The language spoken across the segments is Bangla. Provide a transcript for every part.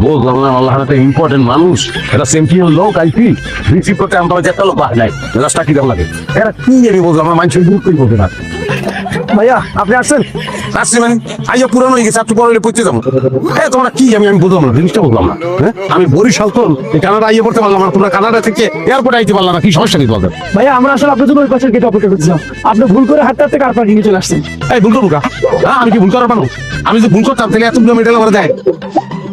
বললাম না আল্লাহ একটা ইম্পর্টেন্ট মানুষ, এটা চ্যাম্পিয়ন লোক আইপি রিসিভ করতে আমার একটা লোক বাহ নাই, রাস্তা কি লাগে এরা কি আমি বললাম আমার মানুষের গুরুত্বই বলতে না। ভাইয়া আপনি আসছেন? আসছে মানে আইয়া পুরানো হয়ে গেছে, একটু পরে পড়তে যাবো। হ্যাঁ তোমরা কি আমি বুঝলাম না, জিনিসটা বুঝলাম না। হ্যাঁ আমি বরিশাল তো কানাডা আইয়া পড়তে পারলাম না, তোমরা কানাডা থেকে এয়ারপোর্টে আইতে পারলাম না, কি সমস্যা কি বলতে? ভাইয়া আমরা আসলে আপনার জন্য ওই পাশের গেটে অপেক্ষা করছিলাম, আপনি ভুল করে হাঁটতে হাঁটতে কার পার্কিং চলে আসছেন। এই ভুল করবো হ্যাঁ আমি কি ভুল করার পারো? আমি যে ভুল করতাম তাহলে এতগুলো মেডেল আমার দেয়।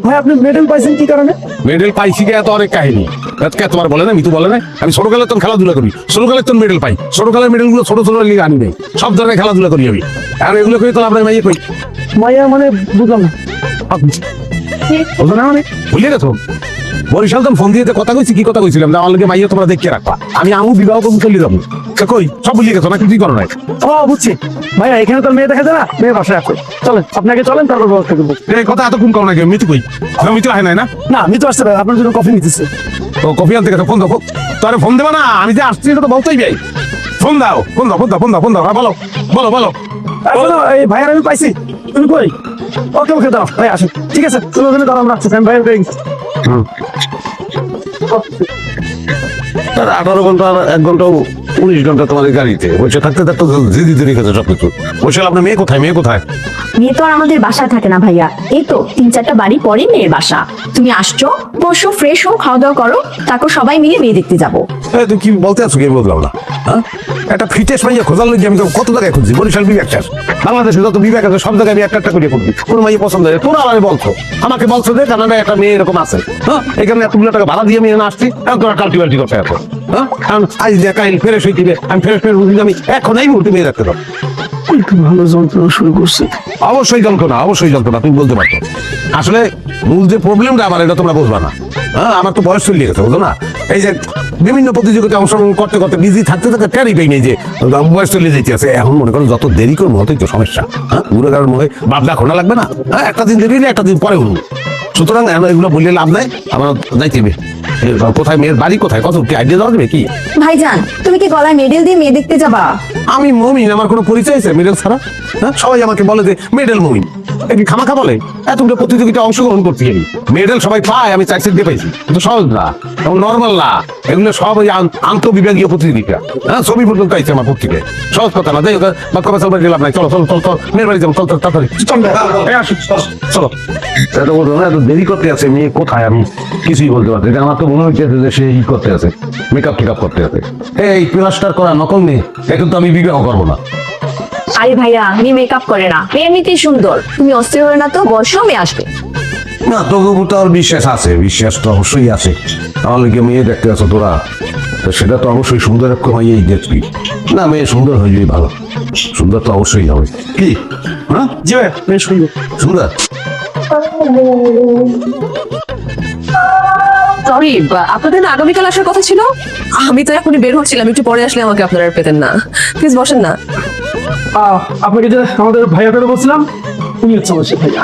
ভাই আপনি মেডেল পাইছেন কি কারণে? মেডেল পাইছি কে এত অনেক কাহিনী, তোমার বলে না মিতু বলে না আমি ছোটকালে তো খেলাধুলা করি, ছোটকালে তো মেডেল পাই, ছোটকালের মেডেল গুলো ছোট ছোট লিগে আনি নেই, সব ধরনের খেলাধুলা করি আমি। আর এগুলো করি তো আপনার মাইয়ে কই ভাইয়া মানে বুঝলাম না। বুঝলো না মানে ভুলিয়ে গেছো? বরিশাল তো ফোন দিয়ে কথা কইছি, কি কথা কইছিলাম আমার লোকে মাইয়া তোমরা দেখে রাখবা, আমি আমু বিবাহ করবো চলে যাবো। কই সব ভুলিয়ে গেছো না, কিছুই করো নাই? ও বুঝছি ভাইয়া, এখানে তো মেয়ে দেখা যায় না, মেয়ে বাসায় আছে, চলেন আপনাকে চলেন তারপর ব্যবস্থা করবো। এই কথা এত কোন করো নাকি? মিতু কই? মিতু হয় নাই না? না আমি তো আসতে পারি, আপনার জন্য কফি নিতেছে। ও কফি আনতে গেছো, ফোন দাও। তোরে ফোন দেবা না, আমি যে আসছি এটা তো বলতেই যাই। ফোন দাও ফোন দাও ফোন দাও ফোন দাও ফোন দাও, হ্যাঁ বলো বলো বলো। এই ভাইয়ার আমি পাইছি, তুমি কই? ওকে ওকে দাও ভাই আসেন, ঠিক আছে তুমি ওখানে দাঁড়ান, রাখছি আমি ভাইয়ের পেয়ে গেছি। 18 ঘন্টা 1 ঘন্টা 19 ঘন্টা তোমাদের গাড়িতে বসে থাকতে থাকতে দিদি দেরি গেছে সবকিছু। বসে আপনার মেয়ে কোথায়? মেয়ে কোথায়? মেয়ে তো আর আমাদের বাসায় থাকে না ভাইয়া, এই তো 3-4টা বাড়ি পরে মেয়ের বাসা। তুমি আসছো, বসো, ফ্রেশ হও, খাওয়া দাওয়া করো, তারপর সবাই মিলে মেয়ে দেখতে যাবো। তুই কি বলতে আছো? কি বললাম না হ্যাঁ? একটা ফিটেস মাইয়া খোঁজার লোক আমি তো কত জায়গায় খুঁজছি, বরিশাল বিভাগ শেষ, বাংলাদেশে যত বিভাগ আছে সব জায়গায় আমি একটা একটা করে খুঁজছি, কোনো মাইয়া পছন্দ হয় তোরা আমাকে বলছো, আমাকে বলছো যে কানাডা একটা মেয়ে এরকম আছে, হ্যাঁ এখানে এতগুলো টাকা ভাড়া দিয়ে আমি এখানে আসছি, এখন তোরা কাল্টিভাল্টি করতে আসো। হ্যাঁ কারণ আজ দেখা ফ্রেশ হয়ে দিবে, আমি ফ্রেশ আমি এখন এই মুহূর্তে মেয়ে রাখতে পারবো। ভালো যন্ত্রণা শুরু করছে। অবশ্যই যন্ত্রণা, অবশ্যই যন্ত্রণা, তুমি বলতে পারতো। আসলে মূল যে প্রবলেমটা আমার এটা তোমরা বুঝবা না। হ্যাঁ আমার তো বয়স চলে গেছে, বুঝো না? এই যে বিভিন্ন প্রতিযোগিতায় অংশগ্রহণ করতে করতে বিজি থাকতে থাকতে টেরই পাই নেই যে বয়স চলে যেতে আছে। এখন মনে করো যত দেরি করবো ততই তো সমস্যা। হ্যাঁ বুড়ো কারণ মনে হয় বাবলা খোনা লাগবে না, হ্যাঁ একটা দিন দেরি একটা দিন পরে উঠবো। সুতরাং এগুলো বললে লাভ নাই, আমার যাইতে হবে। কোথায় মেয়ের বাড়ি কোথায়, কত কি আইডিয়া দেওয়া যাবে কি? ভাইজান তুমি কি গলায় মেডেল দিয়ে মেয়ে দেখতে যাবা? আমি মমিন, আমার কোনো পরিচয় আছে মেডেল ছাড়া? হ্যাঁ সবাই আমাকে বলে যে মেডেল মমিন, কি খামাখা বলে? এতগুলো প্রতিযোগিতা অংশগ্রহণ করছি আমি, মেডেল সবাই পায়, আমি 4 সেট দিয়ে পাইছি, কিন্তু সহজ না এবং নর্মাল না, এগুলো সব ওই আন্তঃবিভাগীয় প্রতিযোগিতা। হ্যাঁ ছবি পর্যন্ত আইছে আমার পত্রিকায়, সহজ কথা না। যাই হোক বাক্য বাচ্চা বাড়ি লাভ নাই, চলো চলো চল চল মেয়ের বাড়ি যাবো, চল চল তাড়াতাড়ি চলো। এত বলতো না, এত দেরি করতে আছে, মেয়ে কোথায় আমি কিছুই বলতে পারছি না। আমার তো মনে হচ্ছে যে সে ই করতে আছে, মেকআপ টেকআপ করতে আছে। এই প্লাস্টার করা নকল নেই, এখন তো আমি বিবাহ করবো না। আরে ভাইয়া মেয়ে মেকআপ করে না, মেয়ে এমনিতেই সুন্দর, তুমি অস্থির হয়ে না তো, বসো মেয়ে আসবে। না তবু তো আর বিশ্বাস আছে, বিশ্বাস তো অবশ্যই আছে। আমার লিখে মেয়ে দেখতে আছো তোরা, তো সেটা তো অবশ্যই সুন্দর হয়েই দেখবি না, মেয়ে সুন্দর হয়ে যাবে, ভালো সুন্দর তো অবশ্যই হবে। কি হ্যাঁ জি ভাই বেশ সুন্দর। সুন্দর? সরি, আপনাদের না আগামীকাল আসার কথা ছিল, আমি তো এখনই বের হচ্ছিলাম, একটু পরে আসলে আমাকে আপনারা আর পেতেন না। প্লিজ বসেন না। আপনাকে যে আমাদের ভাইয়াটারে বলছিলাম উনি হচ্ছে আমার সে ভাইয়া।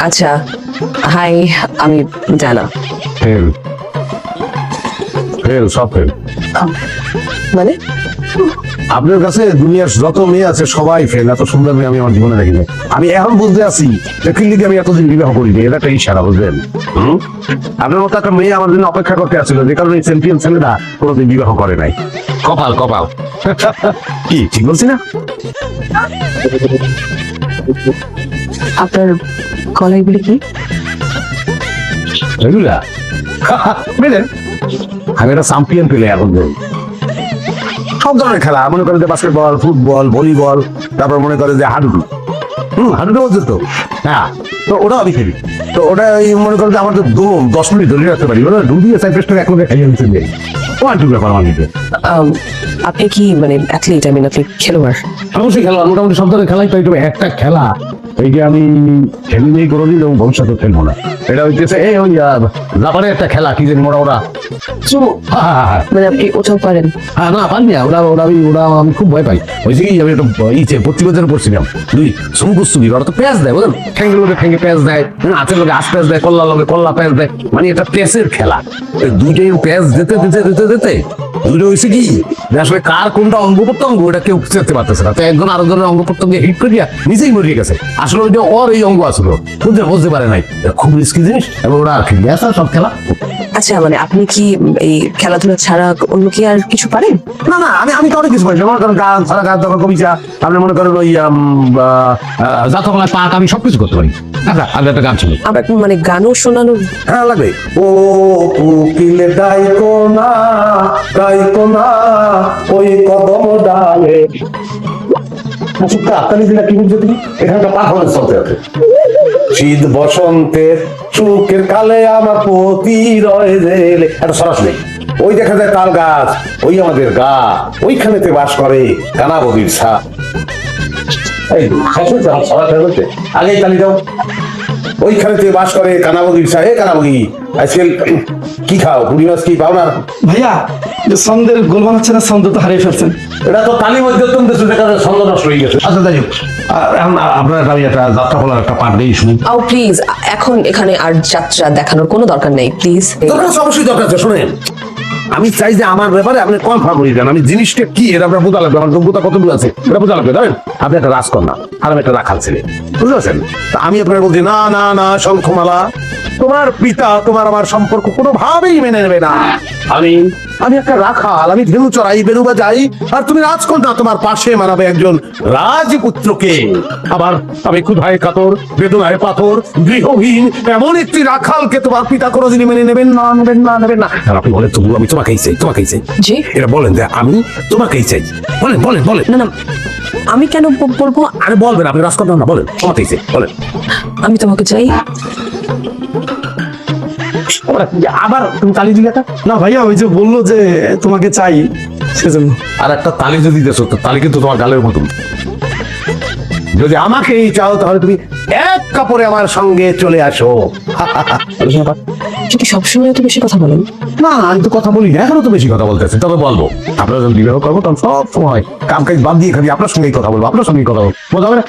আচ্ছা, হাই, আমি জানা। ফেল ফেল সব ফেল। মানে আপনার কাছে দুনিয়ার যত মেয়ে আছে সবাই ফেল, এত সুন্দর মেয়ে আমি আমার জীবনে দেখিনি। আমি এখন বুঝতে আছি যে আমি এতদিন বিবাহ করিনি, এটা একটা ইশারা, বুঝলেন? আপনার মতো একটা মেয়ে আমার জন্য অপেক্ষা করতে আসছিল, যে কারণে চ্যাম্পিয়ন ছেলেরা কোনোদিন বিবাহ করে নাই। কপাল কপাল। কি ঠিক বলছি না? আপনার গলায় বলে কি? এগুলা বুঝলেন, আমি একটা চ্যাম্পিয়ন প্লেয়ার, বুঝলেন? সব ধরনের খেলা, মনে করেন যে বাস্কেটবল, ফুটবল, ভলিবল, তারপর মনে করে যে হাডুডু। হাডুডু বলছে তো, হ্যাঁ তো ওটাও আমি খেলি। তো ওটা মনে করেন যে আমার তো 10 মিনিট ধরে রাখতে পারি, ওটা ডুবিয়ে সাইপ্রেসটা এক লোকে খাইয়ে দিতে নেই। ওয়ান ব্যাপার আমার নিজে। আপনি কি মানে অ্যাথলিট? আই মিন আপনি খেলোয়াড়? অবশ্যই খেলোয়াড়, মোটামুটি সব ধরনের খেলাই পাই, তবে একটা খেলা এই যে আমি খেলি নেই কোনোদিন এবং ভবিষ্যতে খেলবো না, এটা হইতেছে এই ওই জাপানের একটা খেলা, কি জানি মোটা ওরা মানে আপনি ওটাও পারেন? হ্যাঁ না পারি না, ওরা আমি খুব ভয় পাই। ওই যে আমি একটা ইচ্ছে প্রতিবেদন পড়ছিলাম, দুই সমুকুস্তুকি, ওরা তো পেঁয়াজ দেয়, বুঝলেন? ঠ্যাঙ্গের লোকে ঠ্যাঙ্গে পেঁয়াজ দেয়, হাতের লোকে আশ পেঁয়াজ দেয়, কল্লা লোকে কল্লা পেঁয়াজ দেয়, মানে এটা পেঁয়াজের খেলা। দুইটাই পেঁয়াজ দিতে দিতে দিতে দিতে দুটো হয়েছে কি যে আসলে কার কোনটা অঙ্গ প্রত্যঙ্গ ওটা কেউ চেতে পারতেছে না, তো একজন আরেকজনের অঙ্গ প্রত্যঙ্গে হিট করিয়া নিজেই মরিয়ে গেছে। আসলে ওইটা ওর এই অঙ্গ আসলো, বুঝতে পারে নাই। এটা খুব রিস্কি জিনিস, এবং ওরা আর কি আসা সব খেলা। আচ্ছা মানে আপনি কি এই খেলাধুলা ছাড়া অন্য কি আর কিছু পারেন? না না, আমি তো অনেক কিছু পারি। মনে করেন গান ছাড়া, গান তখন কবিতা, আপনি মনে করেন ওই যাত্রাপালায় পাক, আমি সবকিছু করতে পারি। আচ্ছা আগে একটা গান শুনি। আপনার মানে গানও শোনানোর? হ্যাঁ লাগবে। ও কোকিলে ডাইকো না ওই কদম ডালে। শীত বসন্তের সুখের কালে আমার পতি রয়ে গেলে, একটা সরাসরি ওই দেখা যায় তাল গাছ, ওই আমাদের গা, ওইখানেতে বাস করে কানাবগির ছা। এই শেষ হয়েছে, আমার সরা শেষ হচ্ছে, আগেই তালি দাও। ওইখানেতে বাস করে কানাবগির ছা। কানাবগি আজকাল কি খাও? পুরি মাছ কি পাও না? ভাইয়া যে ছন্দের গোল বানাচ্ছে না, ছন্দ তো হারিয়ে ফেলছেন। এটা তো তালি মধ্যে তুমি ছন্দ নষ্ট হয়ে গেছে। আচ্ছা যাই হোক, এখন আপনার আমি একটা যাত্রা বলার একটা পাঠ দিয়ে শুনি। আও প্লিজ, এখন এখানে আর যাত্রা দেখানোর কোনো দরকার নেই প্লিজ। দরকার আছে, অবশ্যই দরকার আছে। শোনেন, আমি চাই যে আমার ব্যাপারে আপনি কনফার্ম হয়ে যান। আমি জিনিসটা কি এটা আপনার বোঝা লাগবে, আমার যোগ্যতা কতটুকু আছে এটা বোঝা লাগবে। ধরেন আপনি একটা রাজকন্যা আর আমি একটা রাখাল ছেলে, বুঝতে পারছেন? তা আমি আপনার বলছি না না না শঙ্খমালা, তোমার পিতা তোমার আমার সম্পর্ক কোনোভাবেই মেনে নেবে না। আমি একটা রাখাল, আমি ধেনু চড়াই, বেনু বাজাই, আর তুমি রাজকন্যা, তোমার পাশে মানাবে একজন রাজপুত্রকে। আবার আমি ক্ষুধায় কাতর, বেদনায় পাথর, গৃহহীন এমন একটি রাখালকে তোমার পিতা কোনোদিনই মেনে নেবেন না, নেবেন না। আর আপনি বলেন তবু আমি তোমাকেই চাই। জি এটা বলেন যে আমি তোমাকেই চাই। বলেন। না না, আমি কেন বলবো? আরে বলবেন, আপনি রাজকন্যা না, বলেন তোমাকেই চাই, বলেন। আমি তোমাকে চাই। আবার তুমি তালি দিলে একটা? না ভাইয়া, ওই যে বললো যে তোমাকে চাই, সেজন্য। আর একটা তালি যদি দেছো, তো তালি কিন্তু তোমার গালের মতন। যদি আমাকেই চাও তাহলে তুমি এক কাপড়ে আমার সঙ্গে চলে আসো। যদি সবসময় এত বেশি কথা বলেন? না আমি তো কথা বলি না, এখনো তো বেশি কথা বলতেছি, তবে বলবো। আপনারা যখন বিবাহ করবো তখন সব সময় কাম কাজ বাদ দিয়ে খালি আপনার সঙ্গেই কথা বলবো, বোঝা হবে না?